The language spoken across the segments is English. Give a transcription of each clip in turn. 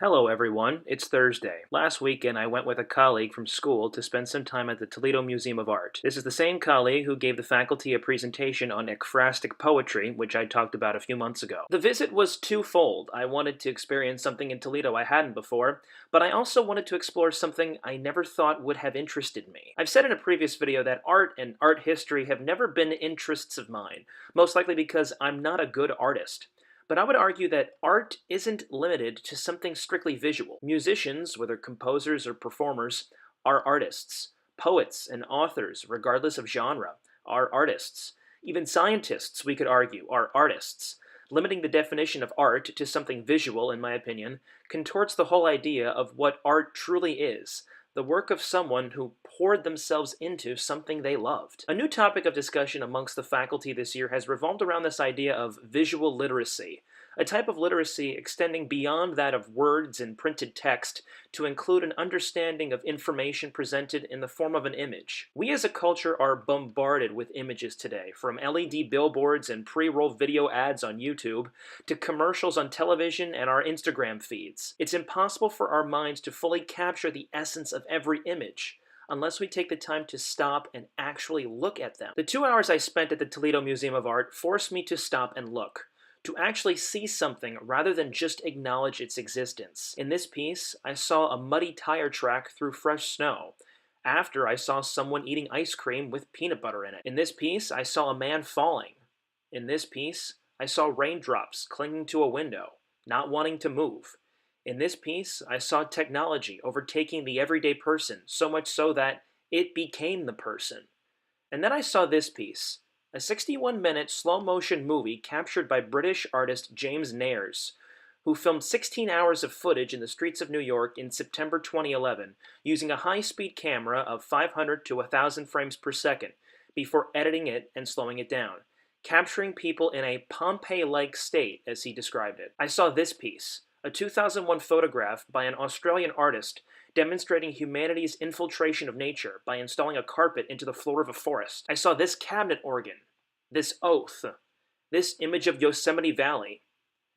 Hello everyone, it's Thursday. Last weekend I went with a colleague from school to spend some time at the Toledo Museum of Art. This is the same colleague who gave the faculty a presentation on ekphrastic poetry, which I talked about a few months ago. The visit was twofold. I wanted to experience something in Toledo I hadn't before, but I also wanted to explore something I never thought would have interested me. I've said in a previous video that art and art history have never been interests of mine, most likely because I'm not a good artist. But I would argue that art isn't limited to something strictly visual. Musicians, whether composers or performers, are artists. Poets and authors, regardless of genre, are artists. Even scientists, we could argue, are artists. Limiting the definition of art to something visual, in my opinion, contorts the whole idea of what art truly is, the work of someone who poured themselves into something they loved. A new topic of discussion amongst the faculty this year has revolved around this idea of visual literacy, a type of literacy extending beyond that of words and printed text to include an understanding of information presented in the form of an image. We as a culture are bombarded with images today, from LED billboards and pre-roll video ads on YouTube to commercials on television and our Instagram feeds. It's impossible for our minds to fully capture the essence of every image unless we take the time to stop and actually look at them. The 2 hours I spent at the Toledo Museum of Art forced me to stop and look, to actually see something rather than just acknowledge its existence. In this piece, I saw a muddy tire track through fresh snow. After, I saw someone eating ice cream with peanut butter in it. In this piece, I saw a man falling. In this piece, I saw raindrops clinging to a window, not wanting to move. In this piece, I saw technology overtaking the everyday person, so much so that it became the person. And then I saw this piece, a 61-minute slow-motion movie captured by British artist James Nares, who filmed 16 hours of footage in the streets of New York in September 2011 using a high-speed camera of 500 to 1,000 frames per second before editing it and slowing it down, capturing people in a Pompeii-like state, as he described it. I saw this piece, a 2001 photograph by an Australian artist demonstrating humanity's infiltration of nature by installing a carpet into the floor of a forest. I saw this cabinet organ, this oath, this image of Yosemite Valley,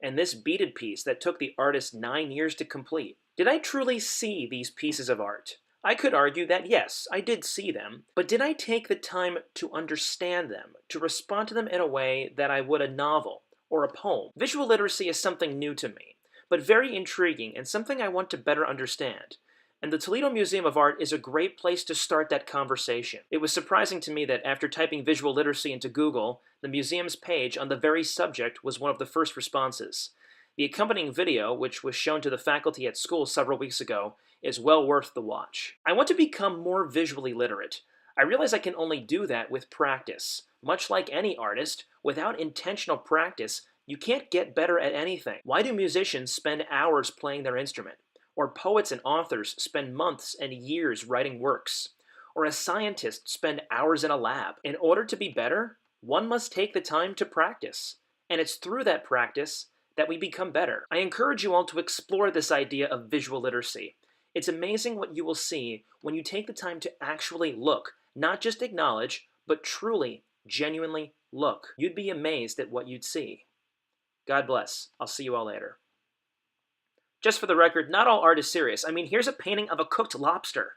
and this beaded piece that took the artist 9 years to complete. Did I truly see these pieces of art? I could argue that yes, I did see them, but did I take the time to understand them, to respond to them in a way that I would a novel or a poem? Visual literacy is something new to me, but very intriguing and something I want to better understand. And the Toledo Museum of Art is a great place to start that conversation. It was surprising to me that after typing visual literacy into Google, the museum's page on the very subject was one of the first responses. The accompanying video, which was shown to the faculty at school several weeks ago, is well worth the watch. I want to become more visually literate. I realize I can only do that with practice. Much like any artist, without intentional practice, you can't get better at anything. Why do musicians spend hours playing their instrument? Or poets and authors spend months and years writing works? Or a scientist spend hours in a lab? In order to be better, one must take the time to practice. And it's through that practice that we become better. I encourage you all to explore this idea of visual literacy. It's amazing what you will see when you take the time to actually look, not just acknowledge, but truly, genuinely look. You'd be amazed at what you'd see. God bless. I'll see you all later. Just for the record, not all art is serious. I mean, here's a painting of a cooked lobster.